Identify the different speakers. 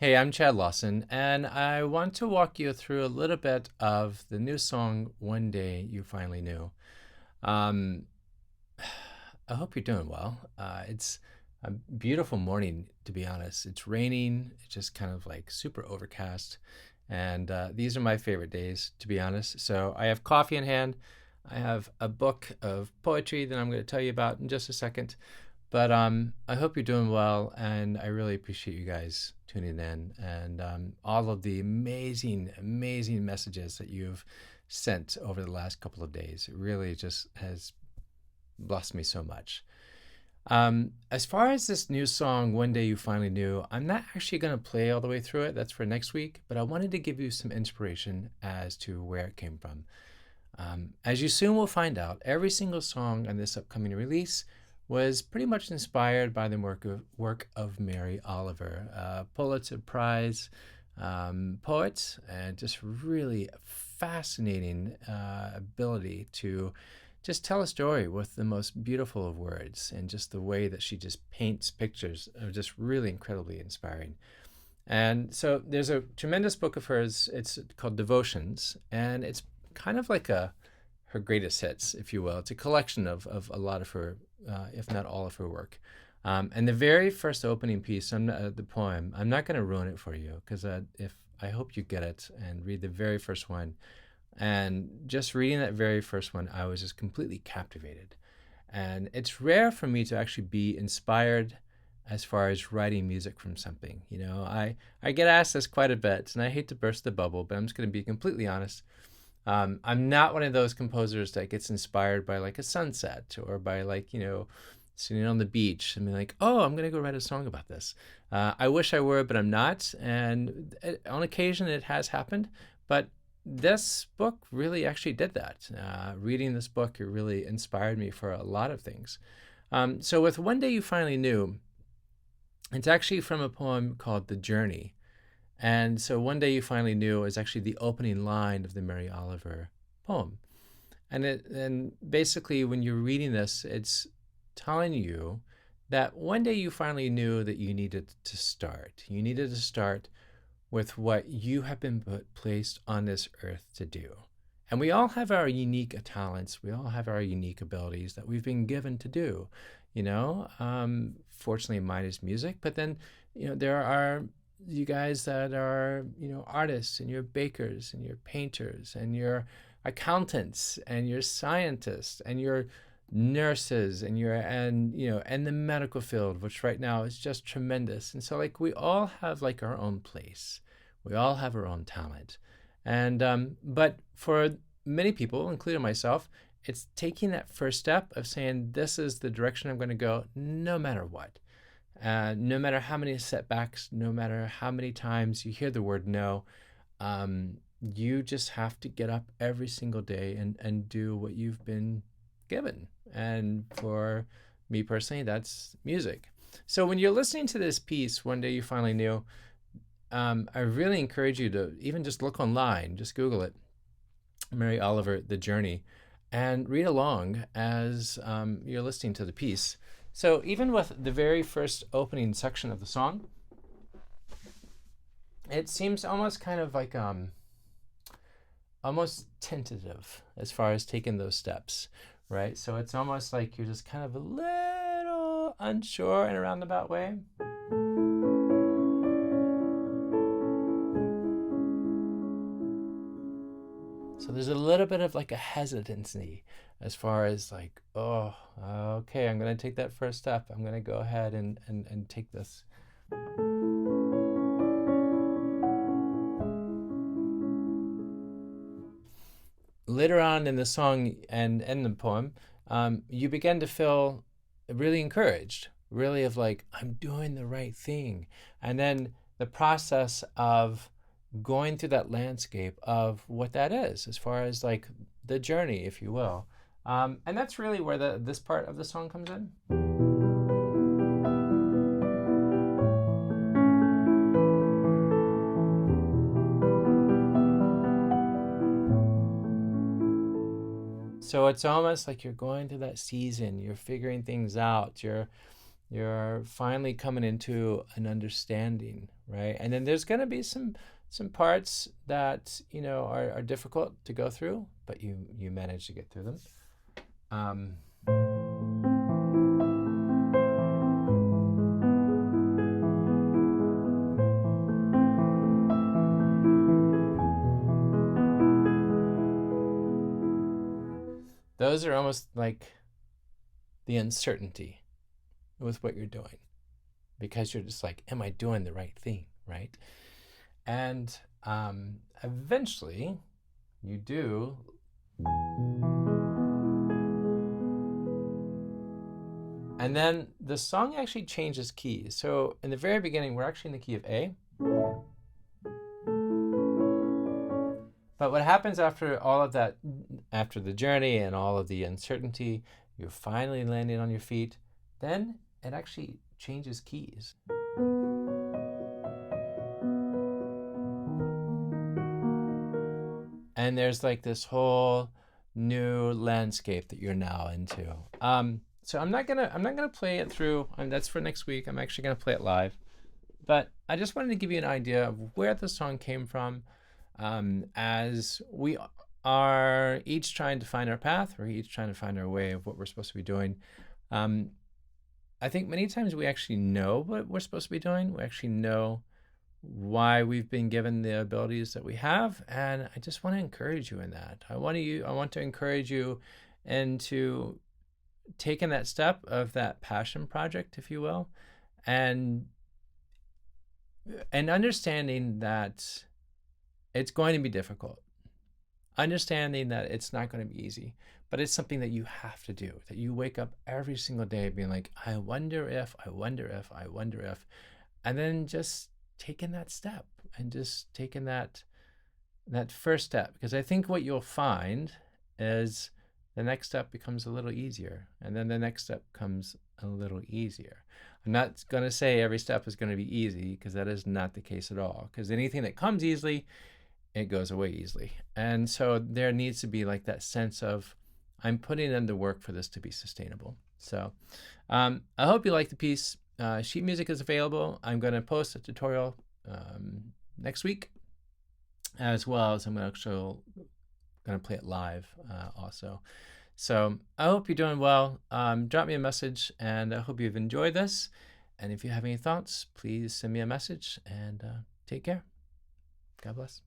Speaker 1: Hey, I'm Chad Lawson, and I want to walk you through a little bit of the new song "One Day You Finally Knew." Um, I hope you're doing well. It's a beautiful morning, to be honest. It's raining, it's just kind of like super overcast, and these are my favorite days, to be honest. So I have coffee in hand. I have a book of poetry that I'm going to tell you about in just a second. But I hope you're doing well, and I really appreciate you guys tuning in and all of the amazing, amazing messages that you've sent over the last couple of days. It really just has blessed me so much. As far as this new song, One Day You Finally Knew, I'm not actually going to play all the way through it. That's for next week, but I wanted to give you some inspiration as to where it came from. As you soon will find out, every single song on this upcoming release was pretty much inspired by the work of Mary Oliver, a Pulitzer Prize poet, and just really fascinating ability to just tell a story with the most beautiful of words, and just the way that she just paints pictures are just really incredibly inspiring. And so there's a tremendous book of hers. It's called Devotions, and it's kind of like a her greatest hits, if you will. It's a collection of a lot of her, if not all of her work. And the very first opening piece, the poem, I'm not going to ruin it for you because if I hope you get it and read the very first one. And just reading that very first one, I was just completely captivated. And it's rare for me to actually be inspired as far as writing music from something. I get asked this quite a bit, and I hate to burst the bubble, but I'm just going to be completely honest. I'm not one of those composers that gets inspired by like a sunset or by like, sitting on the beach and be like, oh, I'm going to go write a song about this. I wish I were, but I'm not. And on occasion it has happened. But this book really actually did that. Reading this book, it really inspired me for a lot of things. So with One Day You Finally Knew, it's actually from a poem called The Journey. And so One Day You Finally Knew is actually the opening line of the Mary Oliver poem. And basically when you're reading this, it's telling you that one day you finally knew that you needed to start. You needed to start with what you have been placed on this earth to do. And we all have our unique talents. We all have our unique abilities that we've been given to do. Fortunately, mine is music. But then, there are you guys that are, artists, and you're bakers, and you're painters, and you're accountants, and you're scientists, and you're nurses, and the medical field, which right now is just tremendous. And so like we all have like our own place. We all have our own talent. And but for many people, including myself, it's taking that first step of saying, this is the direction I'm going to go no matter what. No matter how many setbacks, no matter how many times you hear the word no, you just have to get up every single day and do what you've been given. And for me personally, that's music. So when you're listening to this piece, One Day You Finally Knew, I really encourage you to even just look online, just Google it, Mary Oliver, The Journey, and read along as you're listening to the piece. So even with the very first opening section of the song, it seems almost kind of like almost tentative as far as taking those steps, right? So it's almost like you're just kind of a little unsure in a roundabout way. So there's a little bit of like a hesitancy as far as like, oh, okay, I'm going to take that first step. I'm going to go ahead and take this. Later on in the song and in the poem, you begin to feel really encouraged, really of like, I'm doing the right thing. And then the process of going through that landscape of what that is, as far as like the journey, if you will. And that's really where this part of the song comes in. So it's almost like you're going through that season, you're figuring things out, you're You're finally coming into an understanding, right? And then there's going to be some parts that are difficult to go through, but you manage to get through them. Um, those are almost like the uncertainty with what you're doing, because you're just like, am I doing the right thing, right? And eventually you do. And then the song actually changes keys. So in the very beginning, we're actually in the key of A. But what happens after all of that, after the journey and all of the uncertainty, you're finally landing on your feet, then it actually changes keys. And there's like this whole new landscape that you're now into. So I'm not gonna play it through. That's for next week. I'm actually gonna play it live. But I just wanted to give you an idea of where the song came from, as we are each trying to find our path. We're each trying to find our way of what we're supposed to be doing. Um, I think many times we actually know what we're supposed to be doing. We actually know why we've been given the abilities that we have, and I just want to encourage you in that. I want to encourage you into taking that step of that passion project, if you will, and understanding that it's going to be difficult, understanding that it's not going to be easy, but it's something that you have to do, that you wake up every single day being like, I wonder if, I wonder if, I wonder if, and then just taking that step and just taking that first step. Because I think what you'll find is the next step becomes a little easier, and then the next step comes a little easier. I'm not going to say every step is going to be easy, because that is not the case at all. Because anything that comes easily, it goes away easily. And so there needs to be like that sense of, I'm putting in the work for this to be sustainable. So I hope you like the piece. Sheet music is available. I'm going to post a tutorial next week, as well as I'm actually going to play it live also. So I hope you're doing well. Drop me a message, and I hope you've enjoyed this. And if you have any thoughts, please send me a message, and take care. God bless.